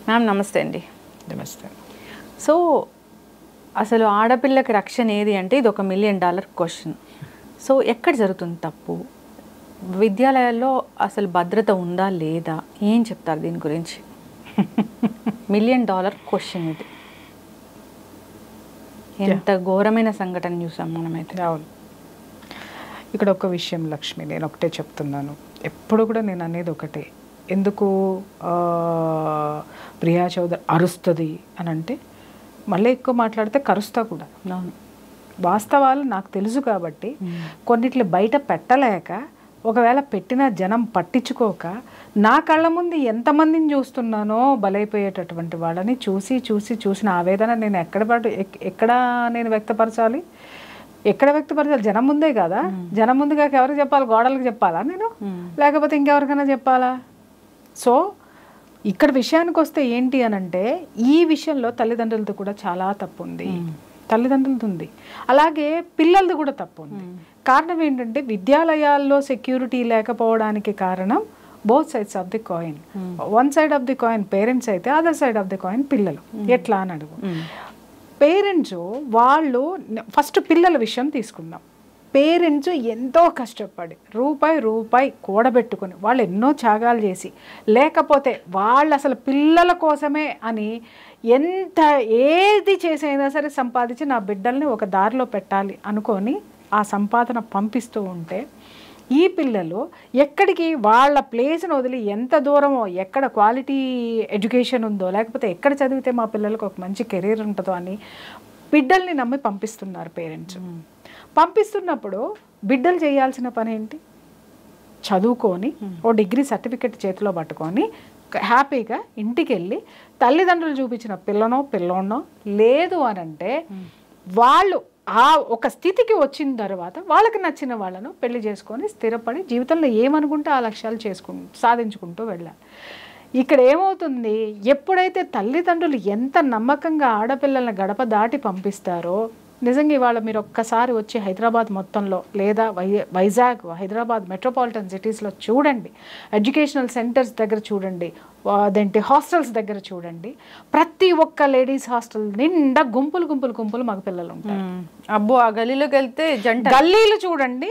Ma'am నమస్తే అండి. నమస్తే. సో అసలు ఆడపిల్లకి రక్షణ ఏది అంటే ఇది $1 మిలియన్ క్వశ్చన్. సో ఎక్కడ జరుగుతుంది తప్పు? విద్యాలయాల్లో అసలు భద్రత ఉందా లేదా? ఏం చెప్తారు దీని గురించి? $1 మిలియన్ క్వశ్చన్ ఇది. ఎంత ఘోరమైన సంఘటన చూసాం మనమైతే. అవును. ఇక్కడ ఒక విషయం లక్ష్మి, నేను ఒకటే చెప్తున్నాను, ఎప్పుడు కూడా నేను అనేది ఒకటే, ఎందుకు ప్రియా చౌదరి అరుస్తుంది అని అంటే, మళ్ళీ ఎక్కువ మాట్లాడితే కరుస్తా కూడా. అవును, వాస్తవాలు నాకు తెలుసు కాబట్టి కొన్నిట్లు బయట పెట్టలేక, ఒకవేళ పెట్టిన జనం పట్టించుకోక, నా కళ్ళ ముందు ఎంతమందిని చూస్తున్నానో బలైపోయేటటువంటి వాళ్ళని చూసిన ఆవేదన నేను ఎక్కడ నేను వ్యక్తపరచాలి? ఎక్కడ వ్యక్తపరచాలి? జనం ముందే కదా. జనం ముందుగా ఎవరికి చెప్పాలి? గోడలకు చెప్పాలా నేను, లేకపోతే ఇంకెవరికైనా చెప్పాలా? సో ఇక్కడ విషయానికి వస్తే ఏంటి అని అంటే, ఈ విషయంలో తల్లిదండ్రులతో కూడా చాలా తప్పు ఉంది. తల్లిదండ్రులది ఉంది, అలాగే పిల్లలది కూడా తప్పు ఉంది. కారణం ఏంటంటే, విద్యాలయాల్లో సెక్యూరిటీ లేకపోవడానికి కారణం both sides of the coin. One side of the coin parents అయితే, other side of the coin పిల్లలు. ఎట్లా అని అడుగు. పేరెంట్స్ వాళ్ళు ఫస్ట్ పిల్లల విషయం తీసుకుందాం. పేరెంట్స్ ఎంతో కష్టపడి రూపాయి కూడబెట్టుకొని వాళ్ళు ఎన్నో త్యాగాలు చేసి, లేకపోతే వాళ్ళు అసలు పిల్లల కోసమే అని ఎంత ఏది చేసైనా సరే సంపాదించి నా బిడ్డల్ని ఒక దారిలో పెట్టాలి అనుకొని ఆ సంపాదన పంపిస్తూ ఉంటే, ఈ పిల్లలు ఎక్కడికి వాళ్ళ ప్లేస్ని వదిలి ఎంత దూరమో, ఎక్కడ క్వాలిటీ ఎడ్యుకేషన్ ఉందో, లేకపోతే ఎక్కడ చదివితే మా పిల్లలకు ఒక మంచి కెరీర్ ఉంటుందో అని బిడ్డల్ని నమ్మి పంపిస్తున్నారు పేరెంట్స్. పంపిస్తున్నప్పుడు బిడ్డలు చేయాల్సిన పని ఏంటి? చదువుకొని ఓ డిగ్రీ సర్టిఫికెట్ చేతిలో పట్టుకొని హ్యాపీగా ఇంటికి వెళ్ళి తల్లిదండ్రులు చూపించిన పిల్లోనో లేదు అని అంటే, వాళ్ళు ఆ ఒక స్థితికి వచ్చిన తర్వాత వాళ్ళకి నచ్చిన వాళ్ళను పెళ్లి చేసుకొని స్థిరపడి జీవితంలో ఏమనుకుంటే ఆ లక్ష్యాలు సాధించుకుంటూ వెళ్ళాలి. ఇక్కడ ఏమవుతుంది, ఎప్పుడైతే తల్లిదండ్రులు ఎంత నమ్మకంగా ఆడపిల్లల్ని గడప దాటి పంపిస్తారో, నిజంగా ఇవాళ మీరు ఒక్కసారి వచ్చి హైదరాబాద్ మొత్తంలో లేదా వైజాగ్, హైదరాబాద్ మెట్రోపాలిటన్ సిటీస్లో చూడండి, ఎడ్యుకేషనల్ సెంటర్స్ దగ్గర చూడండి, అదేంటి హాస్టల్స్ దగ్గర చూడండి, ప్రతి ఒక్క లేడీస్ హాస్టల్ నిండా గుంపులు మగ పిల్లలు ఉంటారు. అబ్బో, ఆ గల్లీలోకి వెళ్తే గల్లీలు చూడండి,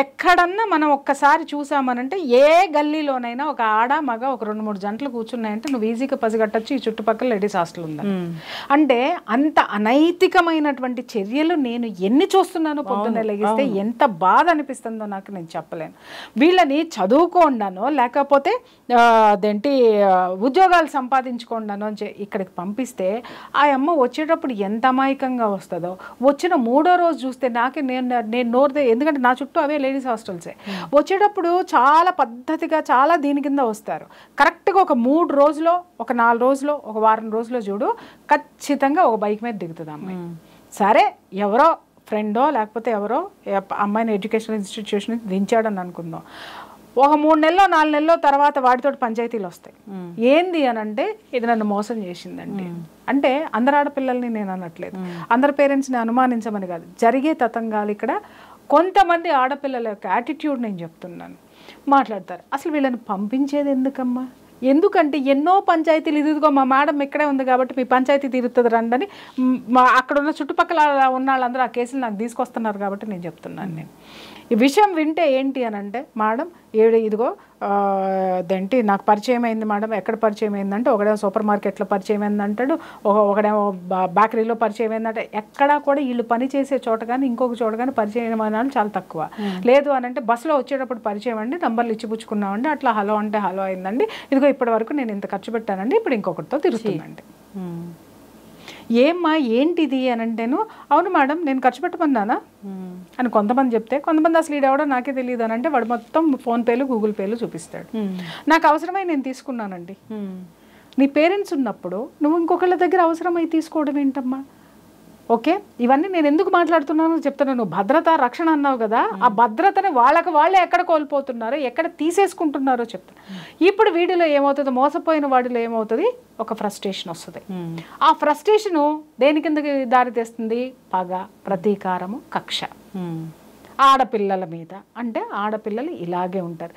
ఎక్కడన్నా మనం ఒక్కసారి చూసామనంటే ఏ గల్లీలోనైనా ఒక ఆడ మగ ఒక 2-3 జంటలు కూర్చున్నాయంటే నువ్వు ఈజీగా పసిగట్టచ్చు ఈ చుట్టుపక్కల లేడీస్ హాస్టల్ ఉందని. అంటే అంత అనైతికమైనటువంటి చర్యలు నేను ఎన్ని చూస్తున్నానో పొద్దున్నే లెగిస్తే ఎంత బాధ అనిపిస్తుందో నాకు నేను చెప్పలేను. వీళ్ళని చదువుకోండానో లేకపోతే అదేంటి ఉద్యోగాలు సంపాదించుకోండానో అని ఇక్కడికి పంపిస్తే, ఆ అమ్మ వచ్చేటప్పుడు ఎంత అమాయకంగా వస్తుందో, వచ్చిన 3వ రోజు చూస్తే నేను నోరుదే, ఎందుకంటే నా చుట్టూ అవే లేడీస్ హాస్టల్సే. వచ్చేటప్పుడు చాలా పద్ధతిగా చాలా దీని కింద వస్తారు. కరెక్ట్గా ఒక 3 రోజులో, ఒక 4 రోజులో, ఒక వారం రోజులో చూడు, ఖచ్చితంగా ఒక బైక్ మీద దిగుతుంది అమ్మాయి. సరే, ఎవరో ఫ్రెండో లేకపోతే ఎవరో అమ్మాయిని ఎడ్యుకేషనల్ ఇన్స్టిట్యూషన్ నుంచి దించాడని అనుకుందాం. ఒక 3 నెలలో 4 నెలలో తర్వాత వాటితో పంచాయతీలు వస్తాయి. ఏంది అని అంటే, ఇది నన్ను మోసం చేసిందండి అంటే, అందరు ఆడపిల్లల్ని నేను అనట్లేదు, అందరు పేరెంట్స్ని అనుమానించమని కాదు, జరిగే తతంగాలు ఇక్కడ. కొంతమంది ఆడపిల్లల యొక్క యాటిట్యూడ్ నేను చెప్తున్నాను. మాట్లాడతారు, అసలు వీళ్ళని పంపించేది ఎందుకమ్మా? ఎందుకంటే ఎన్నో పంచాయతీలు, ఇదిగో మా మేడం ఇక్కడే ఉంది కాబట్టి మీ పంచాయతీ తీరుతుంది రండి అని అక్కడ ఉన్న చుట్టుపక్కల ఉన్న వాళ్ళందరూ ఆ కేసులు నాకు తీసుకొస్తున్నారు కాబట్టి నేను చెప్తున్నాను. నేను ఈ విషయం వింటే ఏంటి అని అంటే, మేడం ఇదిగో అదేంటి నాకు పరిచయం అయింది మేడం. ఎక్కడ పరిచయం అయిందంటే, ఒకడేమో సూపర్ మార్కెట్లో పరిచయం అయింది అంటాడు, ఒకడేమో బేకరీలో పరిచయం అయిందంటే. ఎక్కడా కూడా వీళ్ళు పని చేసే చోట కానీ ఇంకొక చోట కానీ పరిచయం అయిన చాలా తక్కువ. లేదు అని అంటే, బస్సులో వచ్చేటప్పుడు పరిచయం అండి, నంబర్లు ఇచ్చిపుచ్చుకున్నామండి, అట్లా హలో అంటే హలో అయిందండి, ఇదిగో ఇప్పటి వరకు నేను ఇంత ఖర్చు పెట్టానండి, ఇప్పుడు ఇంకొకటితో తిరుగుతుందండి. ఏమ్మా ఏంటిది అని అంటేను, అవును మేడం నేను ఖర్చు పెట్టమన్నానా అని కొంతమంది చెప్తే, కొంతమంది అసలు ఈడెవడో నాకే తెలియదు అని అంటే వాడు మొత్తం ఫోన్పేలు గూగుల్ పేలు చూపిస్తాడు. నాకు అవసరమై నేను తీసుకున్నానండి. నీ పేరెంట్స్ ఉన్నప్పుడు నువ్వు ఇంకొకళ్ళ దగ్గర అవసరమై తీసుకోవడం ఏంటమ్మా? ఓకే, ఇవన్నీ నేను ఎందుకు మాట్లాడుతున్నానో చెప్తున్నాను. భద్రత రక్షణ అన్నావు కదా, ఆ భద్రతని వాళ్ళే ఎక్కడ కోల్పోతున్నారో, ఎక్కడ తీసేసుకుంటున్నారో చెప్తాను. ఇప్పుడు వీడిలో ఏమవుతుంది, మోసపోయిన వాడిలో ఏమవుతుంది, ఒక ఫ్రస్ట్రేషన్ వస్తుంది. ఆ ఫ్రస్ట్రేషను దేని కిందకి దారి తెస్తుంది? పగ, ప్రతీకారము, కక్ష ఆడపిల్లల మీద. అంటే ఆడపిల్లలు ఇలాగే ఉంటారు.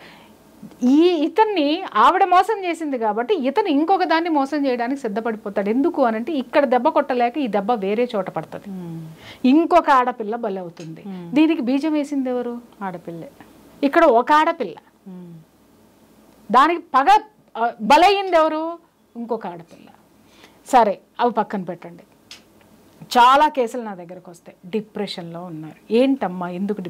ఇతన్ని ఆవిడ మోసం చేసింది కాబట్టి ఇతను ఇంకొక దాన్ని మోసం చేయడానికి సిద్ధపడిపోతాడు. ఎందుకు అనంటే ఇక్కడ దెబ్బ కొట్టలేక ఈ దెబ్బ వేరే చోట పడుతుంది, ఇంకొక ఆడపిల్ల బలవుతుంది. దీనికి బీజం వేసింది ఎవరు? ఆడపిల్లే. ఇక్కడ ఒక ఆడపిల్ల, దానికి పగ బలయ్యింది ఎవరు? ఇంకొక ఆడపిల్ల. సరే, అవి పక్కన పెట్టండి. చాలా కేసులు నా దగ్గరకు వస్తాయి, డిప్రెషన్లో ఉన్నారు. ఏంటమ్మా ఎందుకు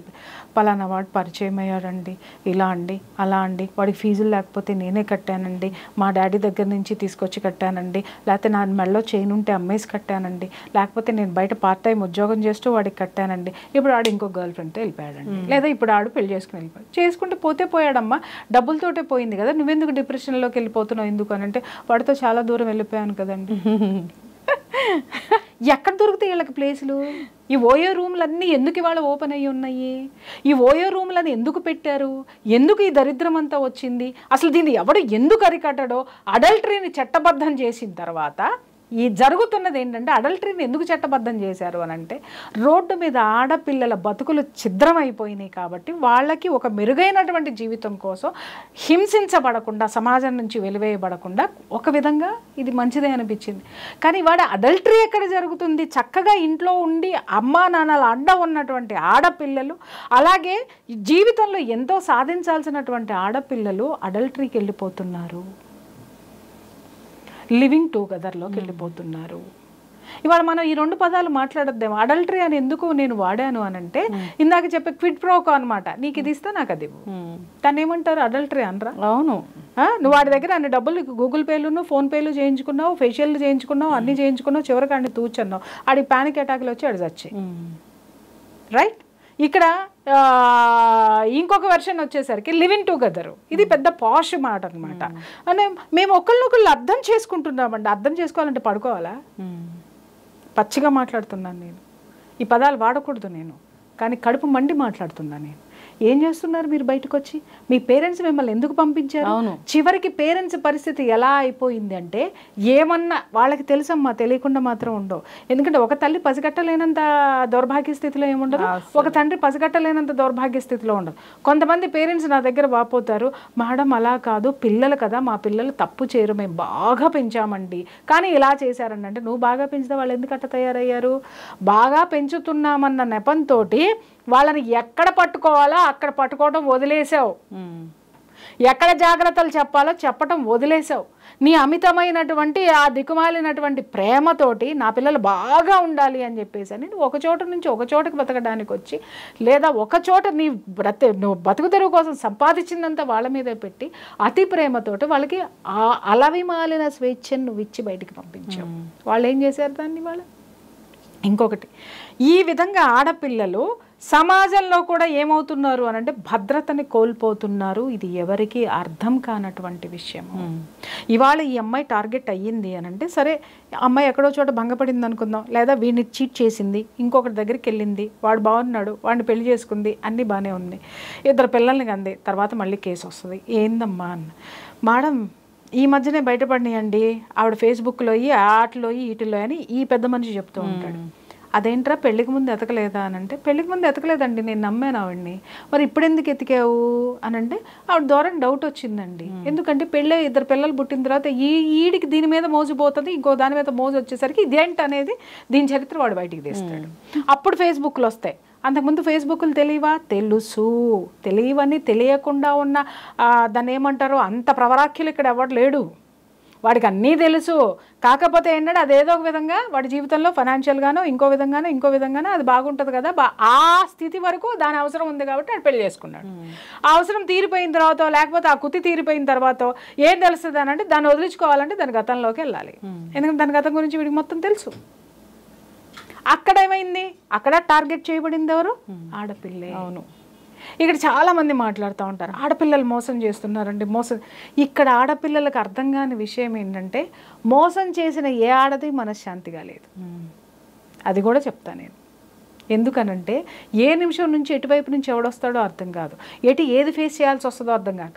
పలానా వాడు పరిచయం అయ్యాడండి, ఇలా అండి అలా అండి, వాడికి ఫీజులు లేకపోతే నేనే కట్టానండి, మా డాడీ దగ్గర నుంచి తీసుకొచ్చి కట్టానండి, లేకపోతే నా మెడలో చైన్ ఉంటే అమ్మేసి కట్టానండి, లేకపోతే నేను బయట పార్ట్ టైం ఉద్యోగం చేస్తూ వాడికి కట్టానండి, ఇప్పుడు ఆడు ఇంకో గర్ల్ ఫ్రెండ్తో వెళ్ళిపోయాడండి, లేదా ఇప్పుడు ఆడు పెళ్లి చేసుకుని వెళ్ళిపోయాడు. చేసుకుంటే పోయాడమ్మా, డబ్బులతోటే పోయింది కదా, నువ్వెందుకు డిప్రెషన్లోకి వెళ్ళిపోతున్నావు? ఎందుకు అనంటే వాడితో చాలా దూరం వెళ్ళిపోయాను కదండి. ఎక్కడ దొరుకుతాయి వీళ్ళకి ప్లేసులు? ఈ ఓయో రూమ్లన్నీ ఎందుకు ఇవాళ ఓపెన్ అయ్యి ఉన్నాయి? ఈ ఓయో రూమ్లని ఎందుకు పెట్టారు? ఎందుకు ఈ దరిద్రం అంతా వచ్చింది? అసలు దీన్ని ఎవడు ఎందుకు అరికట్టడో? అడల్టరీని చట్టబద్ధం చేసిన తర్వాత ఈ జరుగుతున్నది ఏంటంటే, అడల్టరీని ఎందుకు చట్టబద్ధం చేశారు అని అంటే, రోడ్డు మీద ఆడపిల్లల బతుకులు ఛిద్రమైపోయినాయి కాబట్టి వాళ్ళకి ఒక మెరుగైనటువంటి జీవితం కోసం హింసించబడకుండా, సమాజం నుంచి వెలివేయబడకుండా ఒక విధంగా ఇది మంచిదే అనిపించింది. కానీ వాడు అడల్టరీ ఎక్కడ జరుగుతుంది? చక్కగా ఇంట్లో ఉండి అమ్మా నాన్నల అండ ఉన్నటువంటి ఆడపిల్లలు, అలాగే జీవితంలో ఎంతో సాధించాల్సినటువంటి ఆడపిల్లలు అడల్టరీకి వెళ్ళిపోతున్నారు, లివింగ్ టుగెదర్లోకి వెళ్ళిపోతున్నారు. ఇవాళ మనం ఈ రెండు పదాలు మాట్లాడద్దేమో. అడల్టరీ అని ఎందుకు నేను వాడాను అని అంటే, ఇందాక చెప్పే క్విడ్ ప్రోకో అనమాట. నీకు ఇది ఇస్తే నాకు అది ఇవ్వు. దాన్ని ఏమంటారు? అడల్టరీ అనరా? అవును. నువ్వు వాడి దగ్గర అన్ని డబ్బులు గూగుల్ పేలు ఫోన్ పేలు చేయించుకున్నావు, ఫేషియల్ చేయించుకున్నావు, అన్ని చేయించుకున్నావు, చివరికి అన్ని తూచన్నావు, ఆడి పానిక్ అటాక్లు వచ్చి ఆడి చచ్చాయి. రైట్? ఇక్కడ ఇంకొక వెర్షన్ వచ్చేసరికి లివింగ్ టుగెదర్. ఇది పెద్ద పాష్ మాట అనమాట. అంటే మేము ఒకళ్ళనొకళ్ళు అర్థం చేసుకుంటున్నామండి. అర్థం చేసుకోవాలంటే పడుకోవాలా? పచ్చిగా మాట్లాడుతున్నాను నేను, ఈ పదాలు వాడకూడదు నేను, కానీ కడుపు మండి మాట్లాడుతున్నాను నేను. ఏం చేస్తున్నారు మీరు బయటకు వచ్చి? మీ పేరెంట్స్ మిమ్మల్ని ఎందుకు పంపించారు? చివరికి పేరెంట్స్ పరిస్థితి ఎలా అయిపోయింది అంటే, ఏమన్నా వాళ్ళకి తెలుసమ్మా, తెలియకుండా మాత్రం ఉండవు. ఎందుకంటే ఒక తల్లి పసిగట్టలేనంత దౌర్భాగ్య స్థితిలో ఏముండదు, ఒక తండ్రి పసిగట్టలేనంత దౌర్భాగ్య స్థితిలో ఉండదు. కొంతమంది పేరెంట్స్ నా దగ్గర వాపోతారు, మేడం అలా కాదు, పిల్లలు కదా, మా పిల్లలు తప్పు చేయరు, మేము బాగా పెంచామండి, కానీ ఇలా చేశారండి. అంటే నువ్వు బాగా పెంచితే వాళ్ళు ఎందుకు అట్ట తయారయ్యారు? బాగా పెంచుతున్నామన్న నెపంతో వాళ్ళని ఎక్కడ పట్టుకోవాలో అక్కడ పట్టుకోవడం వదిలేసావు, ఎక్కడ జాగ్రత్తలు చెప్పాలో చెప్పటం వదిలేసావు. నీ అమితమైనటువంటి ఆ దిక్కుమాలినటువంటి ప్రేమతోటి నా పిల్లలు బాగా ఉండాలి అని చెప్పేసి అని నువ్వు ఒక చోట నుంచి ఒక చోటకి బతకడానికి వచ్చి, లేదా ఒక చోట నువ్వు బతుకు తెరువు కోసం సంపాదించిందంతా వాళ్ళ మీదే పెట్టి అతి ప్రేమతోటి వాళ్ళకి ఆ అలవిమాలిన స్వేచ్ఛను నువ్వు ఇచ్చి బయటికి పంపించావు. వాళ్ళు ఏం చేశారు దాన్ని? వాళ్ళు ఇంకొకటి, ఈ విధంగా ఆడపిల్లలు సమాజంలో కూడా ఏమవుతున్నారు అని అంటే భద్రతని కోల్పోతున్నారు. ఇది ఎవరికి అర్థం కానటువంటి విషయం. ఇవాళ ఈ అమ్మాయి టార్గెట్ అయ్యింది అని అంటే, సరే అమ్మాయి ఎక్కడో చోట భంగపడింది అనుకుందాం, లేదా వీడిని చీట్ చేసింది, ఇంకొకటి దగ్గరికి వెళ్ళింది, వాడు బాగున్నాడు, వాడిని పెళ్లి చేసుకుంది, అన్నీ బాగానే ఉంది, 2 పిల్లల్ని కంది, తర్వాత మళ్ళీ కేసు వస్తుంది. ఏందమ్మా అన్న, మేడం ఈ మధ్యనే బయటపడినాయండి, ఆవిడ ఫేస్బుక్లో ఆటలో వీటిలో అని ఈ పెద్ద మనిషి చెప్తూ ఉంటాడు. అదేంట్రా పెళ్ళికి ముందు ఎతకలేదా అని అంటే, పెళ్ళికి ముందు ఎతకలేదండి, నేను నమ్మాను ఆవిడ్ని. మరి ఇప్పుడు ఎందుకు ఎతికావు అని అంటే, ఆవిడ ద్వారా డౌట్ వచ్చిందండి. ఎందుకంటే పెళ్ళి 2 పిల్లలు పుట్టిన తర్వాత ఈడికి దీని మీద మోసిపోతుంది, ఇంకో దాని మీద మోసి వచ్చేసరికి ఇదేంటి అనేది దీని చరిత్ర వాడు బయటికి తీస్తాడు. అప్పుడు ఫేస్బుక్లు వస్తాయి. అంతకుముందు ఫేస్బుక్లు తెలియవా? తెలుసు. తెలియవని తెలియకుండా ఉన్న దాన్ని ఏమంటారు, అంత ప్రవరాఖ్యులు ఇక్కడ ఎవరు లేడు. వాడికి అన్నీ తెలుసు. కాకపోతే ఏంటంటే అదేదో ఒక విధంగా వాడి జీవితంలో ఫైనాన్షియల్గానో ఇంకో విధంగానో అది బాగుంటుంది కదా, ఆ స్థితి వరకు దాని అవసరం ఉంది కాబట్టి వాడు పెళ్లి చేసుకున్నాడు. ఆ అవసరం తీరిపోయిన తర్వాత, లేకపోతే ఆ కుతి తీరిపోయిన తర్వాత ఏం తెలుస్తుంది అని అంటే, దాన్ని వదిలించుకోవాలంటే దాని గతంలోకి వెళ్ళాలి. ఎందుకంటే దాని గతం గురించి వీడికి మొత్తం తెలుసు. అక్కడ ఏమైంది? అక్కడ టార్గెట్ చేయబడింది ఎవరు? ఆడపిల్లే. అవును. ఇక్కడ చాలామంది మాట్లాడుతూ ఉంటారు, ఆడపిల్లలు మోసం చేస్తున్నారండి, ఇక్కడ ఆడపిల్లలకు అర్థం కాని విషయం ఏంటంటే, మోసం చేసిన ఏ ఆడది మనశ్శాంతిగా లేదు. అది కూడా చెప్తాను నేను. ఎందుకనంటే ఏ నిమిషం నుంచి ఎటువైపు నుంచి ఎవడొస్తాడో అర్థం కాదు, ఏది ఫేస్ చేయాల్సి వస్తుందో అర్థం కాదు.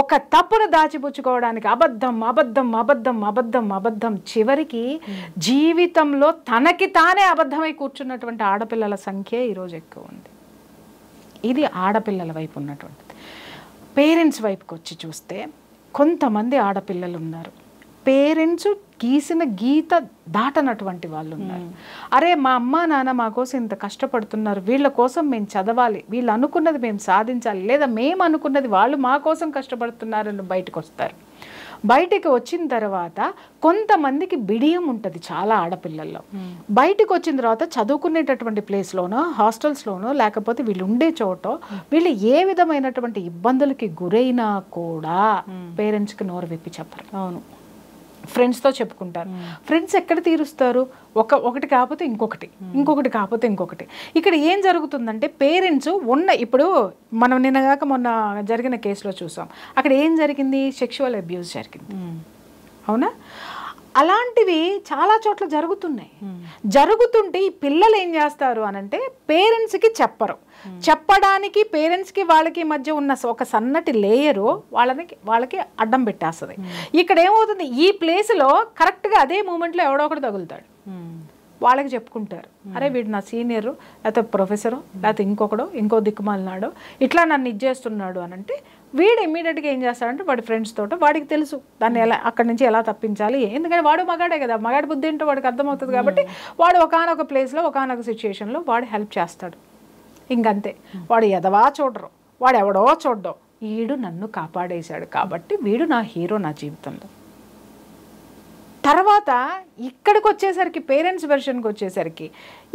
ఒక తప్పును దాచిపుచ్చుకోవడానికి అబద్ధం చివరికి జీవితంలో తనకి తానే అబద్ధమై కూర్చున్నటువంటి ఆడపిల్లల సంఖ్య ఈరోజు ఎక్కువ ఉంది. ఇది ఆడపిల్లల వైపు ఉన్నటువంటిది. పేరెంట్స్ వైపుకి వచ్చి చూస్తే కొంతమంది ఆడపిల్లలు ఉన్నారు, పేరెంట్స్ గీసిన గీత దాటనటువంటి వాళ్ళు ఉన్నారు. అరే మా అమ్మ నాన్న మా కోసం ఇంత కష్టపడుతున్నారు, వీళ్ళ కోసం మేము చదవాలి, వీళ్ళు అనుకున్నది మేము సాధించాలి, లేదా మేము అనుకున్నది వాళ్ళు మా కోసం కష్టపడుతున్నారని బయటకు వస్తారు. బయటికి వచ్చిన తర్వాత కొంతమందికి బిడియం ఉంటుంది చాలా ఆడపిల్లల్లో. బయటకు వచ్చిన తర్వాత చదువుకునేటటువంటి ప్లేస్లోనో హాస్టల్స్లోనో లేకపోతే వీళ్ళు ఉండే చోటో వీళ్ళు ఏ విధమైనటువంటి ఇబ్బందులకి గురైనా కూడా పేరెంట్స్కి నోరు విప్పి చెప్పరు. అవును, ఫ్రెండ్స్తో చెప్పుకుంటారు. ఫ్రెండ్స్ ఎక్కడ తీరుస్తారు? ఒకటి కాకపోతే ఇంకొకటి, ఇంకొకటి కాకపోతే ఇంకొకటి. ఇక్కడ ఏం జరుగుతుందంటే పేరెంట్స్ ఇప్పుడు మనం నిన్నగాక మొన్న జరిగిన కేసులో చూసాం, అక్కడ ఏం జరిగింది? సెక్షువల్ అబ్యూస్ జరిగింది, అవునా? అలాంటివి చాలా చోట్ల జరుగుతున్నాయి. జరుగుతుంటే ఈ పిల్లలు ఏం చేస్తారు అనంటే పేరెంట్స్కి చెప్పరు. చెప్పడానికి పేరెంట్స్కి వాళ్ళకి మధ్య ఉన్న ఒక సన్నటి లేయరు వాళ్ళకి అడ్డం పెట్టేస్తుంది. ఇక్కడ ఏమవుతుంది, ఈ ప్లేస్లో కరెక్ట్గా అదే మూమెంట్లో ఎవడో ఒకటి తగులుతాడు. వాళ్ళకి చెప్పుకుంటారు, అరే వీడు నా సీనియరు, లేకపోతే ప్రొఫెసరు, లేకపోతే ఇంకొకడు ఇంకో దిక్కుమాలినాడు, ఇట్లా నన్ను ఇచ్చేస్తున్నాడు అని అంటే వీడు ఇమ్మీడియట్గా ఏం చేస్తాడంటే వాడి ఫ్రెండ్స్ తోట వాడికి తెలుసు దాన్ని ఎలా అక్కడి నుంచి ఎలా తప్పించాలి. ఎందుకంటే వాడు మగాడే కదా, మగాడి బుద్ధి ఏంటో వాడికి అర్థమవుతుంది. కాబట్టి వాడు ఒకానొక ప్లేస్లో ఒకానొక సిచ్యుయేషన్లో వాడు హెల్ప్ చేస్తాడు. ఇంకంతే, వాడు ఎదవా చూడరు, వాడు ఎవడో చూడ్డో, వీడు నన్ను కాపాడేశాడు కాబట్టి వీడు నా హీరో నా జీవితంలో. తర్వాత ఇక్కడికి వచ్చేసరికి పేరెంట్స్ వెర్షన్కి వచ్చేసరికి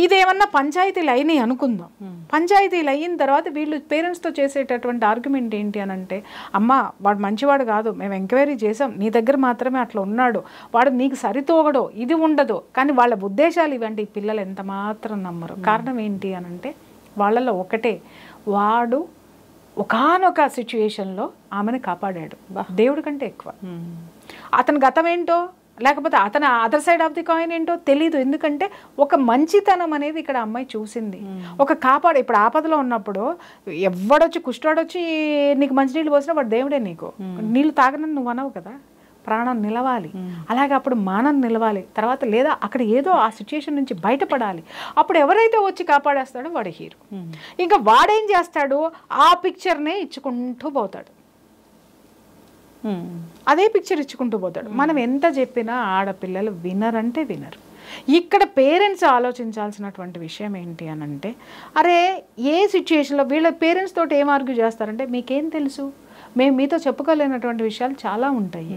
ఇదేమన్నా పంచాయతీలు అయినాయి అనుకుందాం. పంచాయతీలు అయిన తర్వాత వీళ్ళు పేరెంట్స్తో చేసేటటువంటి ఆర్గ్యుమెంట్ ఏంటి అని అంటే, అమ్మ వాడు మంచివాడు కాదు, మేము ఎంక్వైరీ చేసాం, నీ దగ్గర మాత్రమే అట్లా ఉన్నాడు, వాడు నీకు సరితోగడో ఇది ఉండదు. కానీ వాళ్ళ ఉద్దేశాలు ఇవంటి ఈ పిల్లలు ఎంత మాత్రం నమ్మరు. కారణం ఏంటి అని అంటే వాళ్ళలో ఒకటే, వాడు ఒకానొక సిచ్యుయేషన్లో ఆమెను కాపాడాడు దేవుడి కంటే ఎక్కువ. అతని గతం ఏంటో లేకపోతే అతను other side of the coin ఏంటో తెలీదు. ఎందుకంటే ఒక మంచితనం అనేది ఇక్కడ అమ్మాయి చూసింది. ఒక కాపాడు, ఇప్పుడు ఆపదలో ఉన్నప్పుడు ఎవడొచ్చి కుష్టాడొచ్చి నీకు మంచినీళ్ళు పోసినా వాడు దేవుడే. నీకు నీళ్ళు తాగనని నువ్వు అనవు కదా, ప్రాణం నిలవాలి, అలాగే అప్పుడు మానం నిలవాలి. తర్వాత లేదా అక్కడ ఏదో ఆ సిచ్యుయేషన్ నుంచి బయటపడాలి. అప్పుడు ఎవరైతే వచ్చి కాపాడేస్తాడో వాడు హీరో. ఇంకా వాడేం చేస్తాడు, ఆ పిక్చర్నే ఇచ్చుకుంటూ పోతాడు, అదే పిక్చర్ ఇచ్చుకుంటూ పోతాడు. మనం ఎంత చెప్పినా ఆడపిల్లలు వినరంటే వినరు. ఇక్కడ పేరెంట్స్ ఆలోచించాల్సినటువంటి విషయం ఏంటి అని అంటే, అరే ఏ సిచ్యుయేషన్లో వీళ్ళ పేరెంట్స్ తోటి ఏం ఆర్గ్యూ చేస్తారంటే, మీకేం తెలుసు, మేము మీతో చెప్పుకోలేనటువంటి విషయాలు చాలా ఉంటాయి.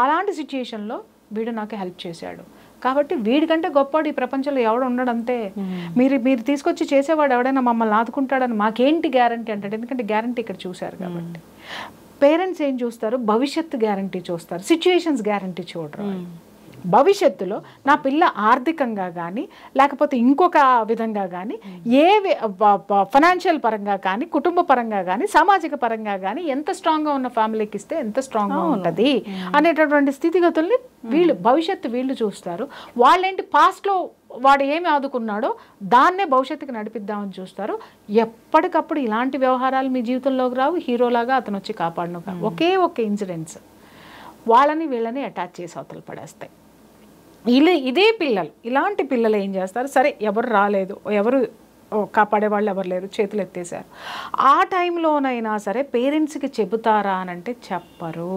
అలాంటి సిచ్యుయేషన్లో వీడు నాకు హెల్ప్ చేశాడు కాబట్టి వీడికంటే గొప్పవాడు ఈ ప్రపంచంలో ఎవడు ఉండడంతే. మీరు తీసుకొచ్చి చేసేవాడు ఎవడైనా మమ్మల్ని ఆదుకుంటాడని మాకేంటి గ్యారంటీ అంటాడు. ఎందుకంటే గ్యారంటీ ఇక్కడ చూశారు కాబట్టి. పేరెంట్స్ ఏం చూస్తారు, భవిష్యత్తు గ్యారంటీ చూస్తారు, సిచ్యుయేషన్స్ గ్యారంటీ చూడరు. భవిష్యత్తులో నా పిల్ల ఆర్థికంగా కానీ లేకపోతే ఇంకొక విధంగా కానీ ఫైనాన్షియల్ పరంగా కానీ కుటుంబ పరంగా కానీ సామాజిక పరంగా కానీ ఎంత స్ట్రాంగ్గా ఉన్న ఫ్యామిలీకి ఇస్తే ఎంత స్ట్రాంగ్గా ఉంటుంది అనేటటువంటి స్థితిగతుల్ని భవిష్యత్తు వీళ్ళు చూస్తారు. వాళ్ళేంటి పాస్ట్లో వాడు ఏమి ఆదుకున్నాడో దాన్నే భవిష్యత్తుకి నడిపిద్దామని చూస్తారు. ఎప్పటికప్పుడు ఇలాంటి వ్యవహారాలు మీ జీవితంలోకి రావు. హీరోలాగా అతను వచ్చి కాపాడను. ఒకే ఒక ఇన్సిడెంట్స్ వాళ్ళని వీళ్ళని అటాచ్ చేసి అవతల పడేస్తాయి. ఇదే పిల్లలు, ఇలాంటి పిల్లలు ఏం చేస్తారు, సరే ఎవరు రాలేదు, ఎవరు కాపాడే వాళ్ళు ఎవరు లేరు, చేతులు ఎత్తేసారు. ఆ టైంలోనైనా సరే పేరెంట్స్కి చెబుతారా అని అంటే చెప్పరు.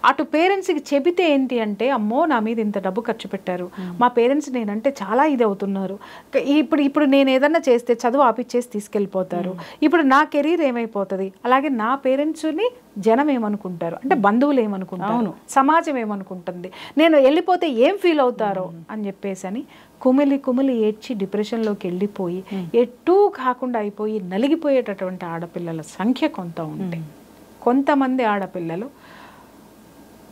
అటు పేరెంట్స్కి చెబితే ఏంటి అంటే, అమ్మో నా మీద ఇంత డబ్బు ఖర్చు పెట్టారు, మా పేరెంట్స్ నేనంటే చాలా ఇది అవుతున్నారు, ఇప్పుడు నేను ఏదన్నా చేస్తే చదువు ఆపిచ్చేసి తీసుకెళ్ళిపోతారు, ఇప్పుడు నా కెరీర్ ఏమైపోతుంది, అలాగే నా పేరెంట్స్ని జనం ఏమనుకుంటారు అంటే బంధువులు ఏమనుకుంటారు, సమాజం ఏమనుకుంటుంది, నేను వెళ్ళిపోతే ఏం ఫీల్ అవుతారో అని చెప్పేసి అని కుమిలి ఏడ్చి డిప్రెషన్లోకి వెళ్ళిపోయి ఎటూ కాకుండా అయిపోయి నలిగిపోయేటటువంటి ఆడపిల్లల సంఖ్య కొంత ఉంటే, కొంతమంది ఆడపిల్లలు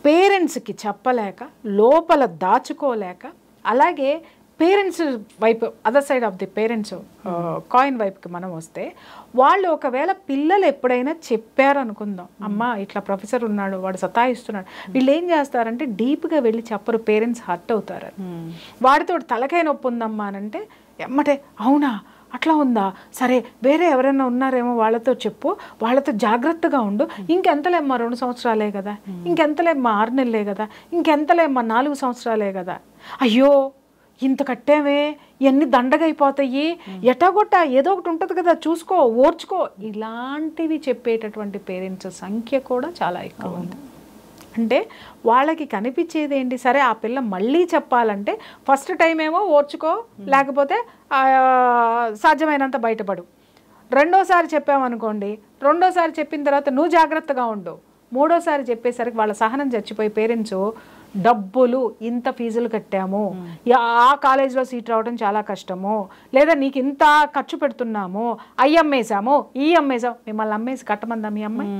పేరెంట్స్కి చెప్పలేక లోపల దాచుకోలేక, అలాగే పేరెంట్స్ వైపు other side of the parents coin వైపుకి మనం వస్తే, వాళ్ళు ఒకవేళ పిల్లలు ఎప్పుడైనా చెప్పారు అనుకుందాం, అమ్మ ఇట్లా ప్రొఫెసర్ ఉన్నాడు వాడు సతాయిస్తున్నాడు, వీళ్ళు ఏం చేస్తారంటే డీప్గా వెళ్ళి చెప్పరు, పేరెంట్స్ హర్ట్ అవుతారు. వాడితో తలకాయ నొప్పి ఉందమ్మా అని అంటే ఎమ్మటే అవునా అట్లా ఉందా, సరే వేరే ఎవరైనా ఉన్నారేమో వాళ్ళతో చెప్పు, వాళ్ళతో జాగ్రత్తగా ఉండు, ఇంకెంతలేమ్మా 2 సంవత్సరాలే కదా, ఇంకెంతలేమ్మా 6 నెలలే కదా, ఇంకెంతలేమ్మా 4 సంవత్సరాలే కదా, అయ్యో ఇంత కట్టామే, ఇవన్నీ దండగైపోతాయి, ఎటాగొట్ట ఏదో ఒకటి ఉంటుంది కదా, చూసుకో, ఓర్చుకో, ఇలాంటివి చెప్పేటటువంటి పేరెంట్స్ సంఖ్య కూడా చాలా ఎక్కువ ఉంది. అంటే వాళ్ళకి కనిపించేది ఏంటి, సరే ఆ పిల్ల మళ్ళీ చెప్పాలంటే ఫస్ట్ టైం ఏమో ఓర్చుకో, లేకపోతే సాధ్యమైనంత బయటపడు. రెండోసారి చెప్పామనుకోండి, రెండోసారి చెప్పిన తర్వాత నువ్వు జాగ్రత్తగా ఉండు. మూడోసారి చెప్పేసరికి వాళ్ళ సహనం చచ్చిపోయి పేరెంట్స్ డబ్బులు ఇంత ఫీజులు కట్టాము, ఆ కాలేజ్లో సీట్ రావడం చాలా కష్టము, లేదా నీకు ఇంత ఖర్చు పెడుతున్నాము, అవి అమ్మేసాము, ఈ అమ్మేసాము. మిమ్మల్ని అమ్మేసి కట్టమందా మీ అమ్మాయి?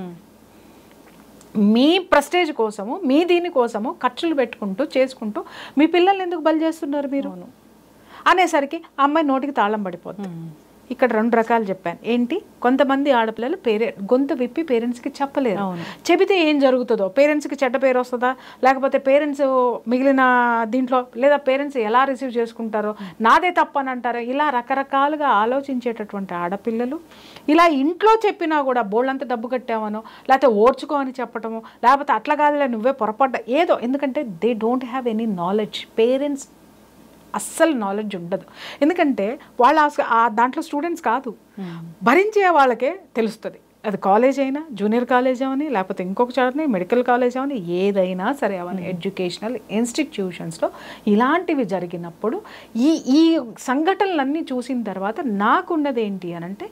మీ ప్రెస్టేజ్ కోసము, మీ దీనికోసము ఖర్చులు పెట్టుకుంటూ చేసుకుంటూ మీ పిల్లల్ని ఎందుకు బలి చేస్తున్నారు మీరు అనేసరికి అమ్మాయి నోటికి తాళం పడిపోతుంది. ఇక్కడ 2 రకాలు చెప్పాను. ఏంటి, కొంతమంది ఆడపిల్లలు గొంతు విప్పి పేరెంట్స్కి చెప్పలేరు. చెబితే ఏం జరుగుతుందో, పేరెంట్స్కి చెడ్డ పేరు వస్తుందా, లేకపోతే పేరెంట్స్ మిగిలిన దీంట్లో, లేదా పేరెంట్స్ ఎలా రిసీవ్ చేసుకుంటారో, నాదే తప్పని అంటారో, ఇలా రకరకాలుగా ఆలోచించేటటువంటి ఆడపిల్లలు ఇలా ఇంట్లో చెప్పినా కూడా బోళ్ళంత డబ్బు కట్టామనో, లేకపోతే ఓర్చుకో అని చెప్పటము, లేకపోతే అట్లా కాదులే నువ్వే పొరపడ్డ ఏదో, ఎందుకంటే they don't have any knowledge. Parents అస్సలు నాలెడ్జ్ ఉండదు, ఎందుకంటే వాళ్ళు దాంట్లో స్టూడెంట్స్ కాదు, భరించే వాళ్ళకే తెలుస్తుంది. అది కాలేజ్ అయినా, జూనియర్ కాలేజ్ అవని, లేకపోతే ఇంకొక చోటని మెడికల్ కాలేజ్ అవని, ఏదైనా సరే అవని, ఎడ్యుకేషనల్ ఇన్స్టిట్యూషన్స్లో ఇలాంటివి జరిగినప్పుడు ఈ సంఘటనలన్నీ చూసిన తర్వాత నాకున్నది ఏంటి అని అంటే,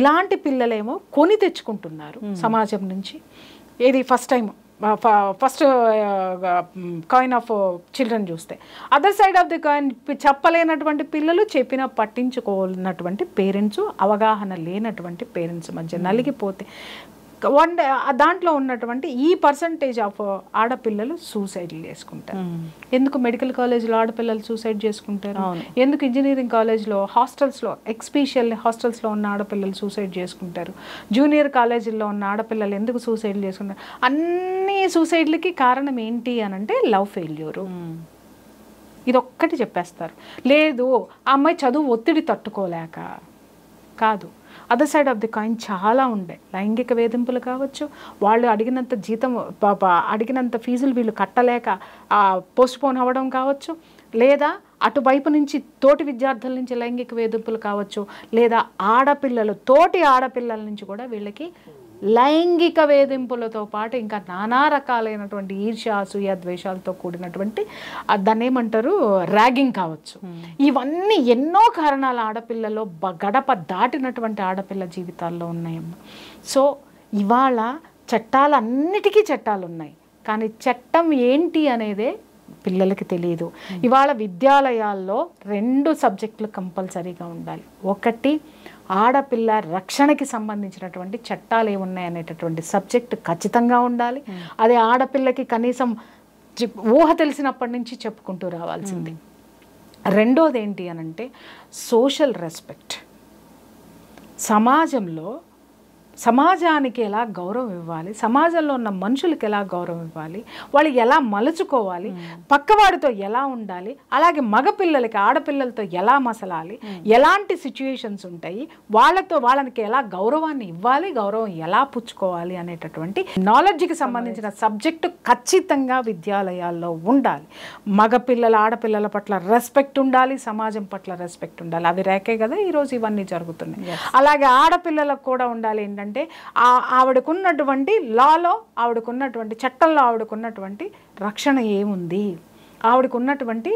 ఇలాంటి పిల్లలేమో కొని తెచ్చుకుంటున్నారు సమాజం నుంచి. ఇది first time, first coin of children చూస్తే, other side of the coin చెప్పలేనటువంటి పిల్లలు, చెప్పిన పట్టించుకోనటువంటి పేరెంట్స్, అవగాహన లేనటువంటి పేరెంట్స్ మధ్య నలిగిపోతే దాంట్లో ఉన్నటువంటి ఈ పర్సంటేజ్ ఆఫ్ ఆడపిల్లలు సూసైడ్లు చేసుకుంటారు. ఎందుకు మెడికల్ కాలేజ్లో ఆడపిల్లలు సూసైడ్ చేసుకుంటారు, ఎందుకు ఇంజనీరింగ్ కాలేజ్లో హాస్టల్స్లో, ఎక్స్పెషల్ హాస్టల్స్లో ఉన్న ఆడపిల్లలు సూసైడ్ చేసుకుంటారు, జూనియర్ కాలేజీల్లో ఉన్న ఆడపిల్లలు ఎందుకు సూసైడ్ చేసుకుంటారు? అన్ని సూసైడ్లకి కారణం ఏంటి అని అంటే లవ్ ఫెయిల్యూరు. ఇదొక్కటి చెప్పేస్తారు. లేదు ఆ అమ్మాయి చదువు ఒత్తిడి తట్టుకోలేక కాదు, other side of the coin చాలా ఉండే. లైంగిక వేధింపులు కావచ్చు, వాళ్ళు అడిగినంత జీతం, అడిగినంత ఫీజులు వీళ్ళు కట్టలేక పోస్ట్పోన్ అవ్వడం కావచ్చు, లేదా అటువైపు నుంచి తోటి విద్యార్థుల నుంచి లైంగిక వేధింపులు కావచ్చు, లేదా ఆడపిల్లలు తోటి ఆడపిల్లల నుంచి కూడా వీళ్ళకి లైంగిక వేధింపులతో పాటు ఇంకా నానా రకాలైనటువంటి ఈర్ష్య, అసూయ, ద్వేషాలతో కూడినటువంటి దాన్ని ఏమంటారు, ర్యాగింగ్ కావచ్చు. ఇవన్నీ ఎన్నో కారణాలు ఆడపిల్లలో గడప దాటినటువంటి ఆడపిల్ల జీవితాల్లో ఉన్నాయమ్మ. సో ఇవాళ చట్టాలన్నిటికీ చట్టాలు ఉన్నాయి, కానీ చట్టం ఏంటి అనేదే పిల్లలకి తెలియదు. ఇవాళ విద్యాలయాల్లో 2 సబ్జెక్టులు కంపల్సరీగా ఉండాలి. ఒకటి, ఆడపిల్ల రక్షణకి సంబంధించినటువంటి చట్టాలు ఏమున్నాయనేటటువంటి సబ్జెక్ట్ ఖచ్చితంగా ఉండాలి. అది ఆడపిల్లకి కనీసం ఊహ తెలిసినప్పటి నుంచి చెప్పుకుంటూ రావాల్సింది. రెండోది ఏంటి అనంటే సోషల్ రెస్పెక్ట్. సమాజానికి ఎలా గౌరవం ఇవ్వాలి, సమాజంలో ఉన్న మనుషులకి ఎలా గౌరవం ఇవ్వాలి, వాళ్ళు ఎలా మలుచుకోవాలి, పక్కవాడితో ఎలా ఉండాలి, అలాగే మగపిల్లలకి ఆడపిల్లలతో ఎలా మసలాలి, ఎలాంటి సిచ్యుయేషన్స్ ఉంటాయి, వాళ్ళకి ఎలా గౌరవాన్ని ఇవ్వాలి, గౌరవం ఎలా పుచ్చుకోవాలి అనేటటువంటి నాలెడ్జ్కి సంబంధించిన సబ్జెక్టు ఖచ్చితంగా విద్యాలయాల్లో ఉండాలి. మగపిల్లల ఆడపిల్లల పట్ల రెస్పెక్ట్ ఉండాలి, సమాజం పట్ల రెస్పెక్ట్ ఉండాలి. అవి రేకే కదా ఈరోజు ఇవన్నీ జరుగుతున్నాయి. అలాగే ఆడపిల్లలకు కూడా ఉండాలి ఏంటంటే, ఆవిడకున్నటువంటి లాలో, ఆవిడకున్నటువంటి చట్టంలో ఆవిడకున్నటువంటి రక్షణ ఏముంది, ఆవిడకున్నటువంటి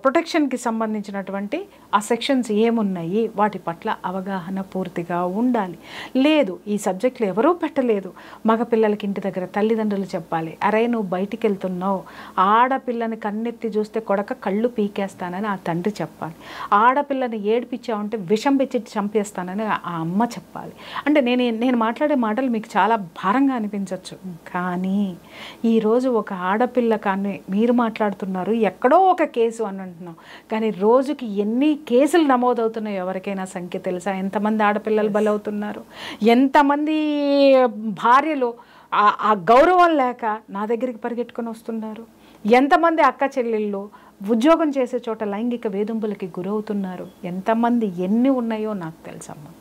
ప్రొటెక్షన్కి సంబంధించినటువంటి ఆ సెక్షన్స్ ఏమున్నాయి, వాటి పట్ల అవగాహన పూర్తిగా ఉండాలి. లేదు ఈ సబ్జెక్టులు ఎవరూ పెట్టలేదు, మగపిల్లలకి ఇంటి దగ్గర తల్లిదండ్రులు చెప్పాలి, అరే నువ్వు బయటికి వెళ్తున్నావు, ఆడపిల్లని కన్నెత్తి చూస్తే కొడక కళ్ళు పీకేస్తానని ఆ తండ్రి చెప్పాలి, ఆడపిల్లని ఏడిపించావంటే విషం పెట్టి చంపేస్తానని ఆ అమ్మ చెప్పాలి. అంటే నేను మాట్లాడే మాటలు మీకు చాలా భారంగా అనిపించవచ్చు, కానీ ఈరోజు ఒక ఆడపిల్ల కానీ మీరు మాట్లాడుతున్నారు, ఎక్కడో ఒక కేసు అని అంటున్నాం, కానీ రోజుకి ఎన్ని కేసులు నమోదవుతున్నాయో ఎవరికైనా సంఖ్య తెలుసా? ఎంతమంది ఆడపిల్లలు బలవుతున్నారు, ఎంతమంది భార్యలు ఆ గౌరవం లేక నా దగ్గరికి పరిగెట్టుకొని వస్తున్నారు, ఎంతమంది అక్క చెల్లెళ్ళు ఉద్యోగం చేసే చోట లైంగిక వేధింపులకి గురవుతున్నారు, ఎంతమంది ఎన్ని ఉన్నాయో నాకు తెలుసమ్మా.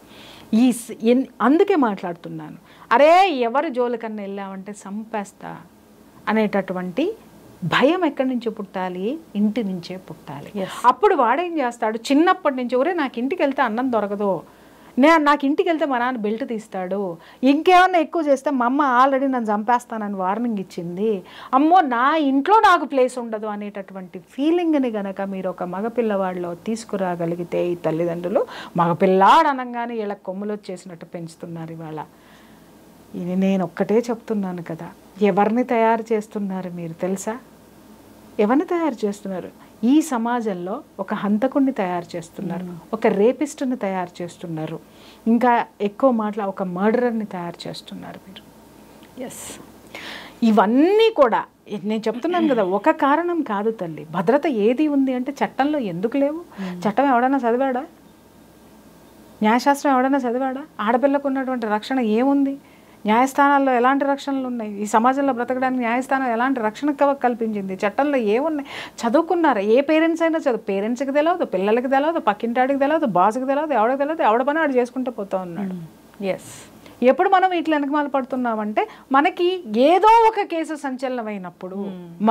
అందుకే మాట్లాడుతున్నాను, అరే ఎవరు జోలికన్నా వెళ్ళామంటే సంపేస్తా అనేటటువంటి భయం ఎక్కడి నుంచి పుట్టాలి? ఇంటి నుంచే పుట్టాలి. అప్పుడు వాడేం చేస్తాడు, చిన్నప్పటి నుంచి ఒరే నాకు ఇంటికి వెళ్తే అన్నం దొరకదు, నాకు ఇంటికి వెళ్తే మా నాన్న బెల్ట్ తీస్తాడు, ఇంకేమన్నా ఎక్కువ చేస్తే మా అమ్మ ఆల్రెడీ నన్ను చంపేస్తానని వార్నింగ్ ఇచ్చింది, అమ్మో నా ఇంట్లో నాకు ప్లేస్ ఉండదు అనేటటువంటి ఫీలింగ్ని గనక మీరు ఒక మగపిల్లవాడిలో తీసుకురాగలిగితే ఈ తల్లిదండ్రులు, మగపిల్లాడు అనగానే ఇలా కొమ్ములు వచ్చేసినట్టు పెంచుతున్నారు ఇవాళ. ఇది నేను ఒక్కటే చెప్తున్నాను కదా, ఎవరిని తయారు చేస్తున్నారు మీరు తెలుసా? ఎవరిని తయారు చేస్తున్నారు? ఈ సమాజంలో ఒక హంతకుడిని తయారు చేస్తున్నారు, ఒక రేపిస్ట్ని తయారు చేస్తున్నారు, ఇంకా ఎక్కువ మాటల ఒక మర్డరర్ని తయారు చేస్తున్నారు మీరు. ఎస్, ఇవన్నీ కూడా నేను చెప్తున్నాను కదా, ఒక కారణం కాదు తల్లి. భద్రత ఏది ఉంది అంటే చట్టంలో ఎందుకు లేవు? చట్టం ఎవడన్నా చదివాడా? న్యాయశాస్త్రం ఎవడన్నా చదివాడా? ఆడపిల్లకు ఉన్నటువంటి రక్షణ ఏముంది? న్యాయస్థానాల్లో ఎలాంటి రక్షణలు ఉన్నాయి? ఈ సమాజంలో బ్రతకడానికి న్యాయస్థానం ఎలాంటి రక్షణ కల్పించింది? చట్టంలో ఏమున్నాయి? చదువుకున్నారా? ఏ పేరెంట్స్ అయినా పేరెంట్స్కి తెలియదు, పిల్లలకి తెలియదు, పక్కింటాడికి తెలియదు, బాస్కి తెలియదు, ఎవడికి తెలియదు, ఎవడ పని ఆడు చేసుకుంటూ పోతూ ఉన్నాడు. ఎస్, ఎప్పుడు మనం ఇట్లా వెనకమాల పడుతున్నామంటే మనకి ఏదో ఒక కేసు సంచలనమైనప్పుడు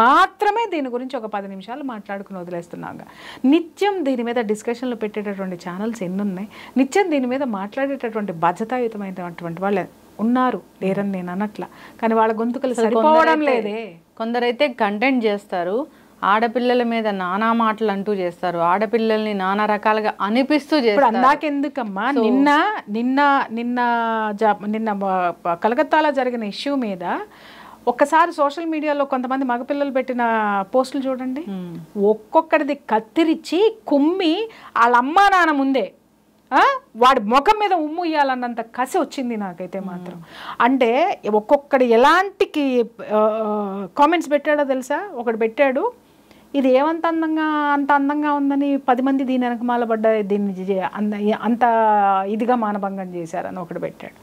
మాత్రమే దీని గురించి ఒక 10 నిమిషాలు మాట్లాడుకుని వదిలేస్తున్నాం. నిత్యం దీని మీద డిస్కషన్లు పెట్టేటటువంటి ఛానల్స్ ఎన్ని ఉన్నాయి? నిత్యం దీని మీద మాట్లాడేటటువంటి బాధ్యతాయుతమైనటువంటి వాళ్ళు ఉన్నారు, లేరని నేను అనట్లా, కానీ వాళ్ళ గొంతుకలు సరిపోవడం లేదే. కొందరైతే కంటెంట్ చేస్తారు, ఆడపిల్లల మీద నానా మాటలు అంటూ చేస్తారు, ఆడపిల్లల్ని నానా రకాలుగా అనిపిస్తూ చేస్తారు. అందాకెందుకమ్మా, నిన్న నిన్న నిన్న నిన్న కలకత్తాలో జరిగిన ఇష్యూ మీద ఒక్కసారి సోషల్ మీడియాలో కొంతమంది మగపిల్లలు పెట్టిన పోస్టులు చూడండి. ఒక్కొక్కడిది కత్తిరించి కుమ్మి వాళ్ళ అమ్మా నాన్న ముందే వాడి ముఖం మీద ఉమ్ము ఇయ్యాలన్నంత కసి వచ్చింది నాకైతే మాత్రం. అంటే ఒక్కొక్కడు ఎలాంటి కామెంట్స్ పెట్టాడో తెలుసా? ఒకడు పెట్టాడు, ఇది ఏమంత అందంగా ఉందని 10 మంది దీని వెనకమాల పడ్డ దీన్ని అంత ఇదిగా మానభంగం చేశారని ఒకడు పెట్టాడు.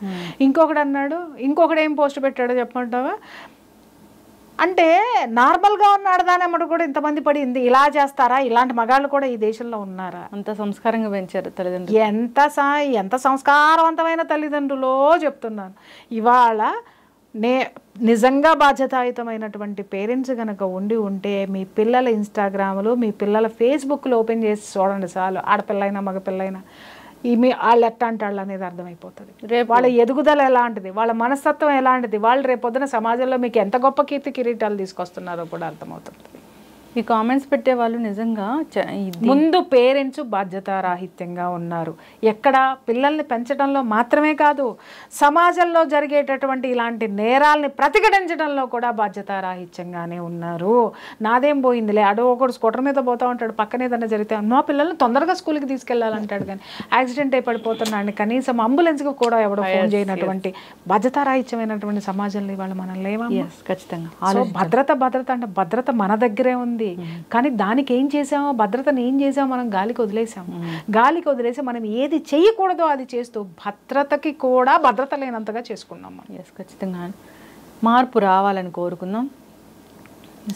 ఇంకొకడు అన్నాడు, ఇంకొకడు ఏం పోస్ట్ పెట్టాడో చెప్పమంటావా? అంటే నార్మల్గా ఉన్న ఆడదానమ్మడు కూడా ఇంతమంది పడింది, ఇలా చేస్తారా? ఇలాంటి మగాళ్ళు కూడా ఈ దేశంలో ఉన్నారా? అంత సంస్కారంగా పెంచారు తల్లిదండ్రులు. ఎంత సంస్కారవంతమైన తల్లిదండ్రులో చెప్తున్నాను. ఇవాళ నిజంగా బాధ్యతాయుతమైనటువంటి పేరెంట్స్ కనుక ఉంటే మీ పిల్లల ఇన్స్టాగ్రాములు, మీ పిల్లల ఫేస్బుక్లు ఓపెన్ చేసి చూడండి చాలు, ఆడపిల్లైనా మగపిల్లైనా వాళ్ళు ఎట్టాంటి వాళ్ళు అనేది అర్థమైపోతుంది. రేపు వాళ్ళ ఎదుగుదల ఎలాంటిది, వాళ్ళ మనస్తత్వం ఎలాంటిది, వాళ్ళు రేపొద్దున సమాజంలో మీకు ఎంత గొప్ప కీర్తి కిరీటాలు తీసుకొస్తున్నారో కూడా అర్థమవుతుంది. ఈ కామెంట్స్ పెట్టే వాళ్ళు నిజంగా ముందు పేరెంట్స్ బాధ్యతారాహిత్యంగా ఉన్నారు. ఎక్కడ పిల్లల్ని పెంచడంలో మాత్రమే కాదు, సమాజంలో జరిగేటటువంటి ఇలాంటి నేరాల్ని ప్రతిఘటించడంలో కూడా బాధ్యతారాహిత్యంగానే ఉన్నారు. నాదేం పోయిందిలే, అడో ఒకడు స్కూటర్ మీద పోతూ ఉంటాడు, పక్కన ఏదైనా జరిగితే మా పిల్లల్ని తొందరగా స్కూల్కి తీసుకెళ్లాలంటాడు, కానీ యాక్సిడెంట్ అయి పడిపోతున్నాడు, కనీసం అంబులెన్స్కి కూడా ఎవడో ఫోన్ చేయనటువంటి బాధ్యతారాహిత్యమైనటువంటి సమాజంలో ఇవాళ మనం లేవా? ఖచ్చితంగా. భద్రత అంటే భద్రత మన దగ్గరే ఉంది, కానీ దానికి ఏం చేసామో, భద్రతను ఏం చేసామో మనం గాలికి వదిలేసి మనం ఏది చేయకూడదో అది చేస్తూ భద్రతకి కూడా భద్రత లేనంతగా చేసుకున్నాం. ఖచ్చితంగా మార్పు రావాలని కోరుకుందాం.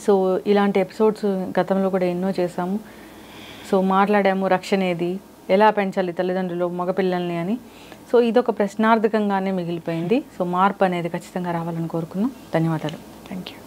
సో ఇలాంటి ఎపిసోడ్స్ గతంలో కూడా ఎన్నో చేసాము. సో మాట్లాడాము రక్షణ ఏది, ఎలా పెంచాలి తల్లిదండ్రులు మగపిల్లల్ని అని. సో ఇదొక ప్రశ్నార్థకంగానే మిగిలిపోయింది. సో మార్పు అనేది ఖచ్చితంగా రావాలని కోరుకుందాం. ధన్యవాదాలు. Thank you.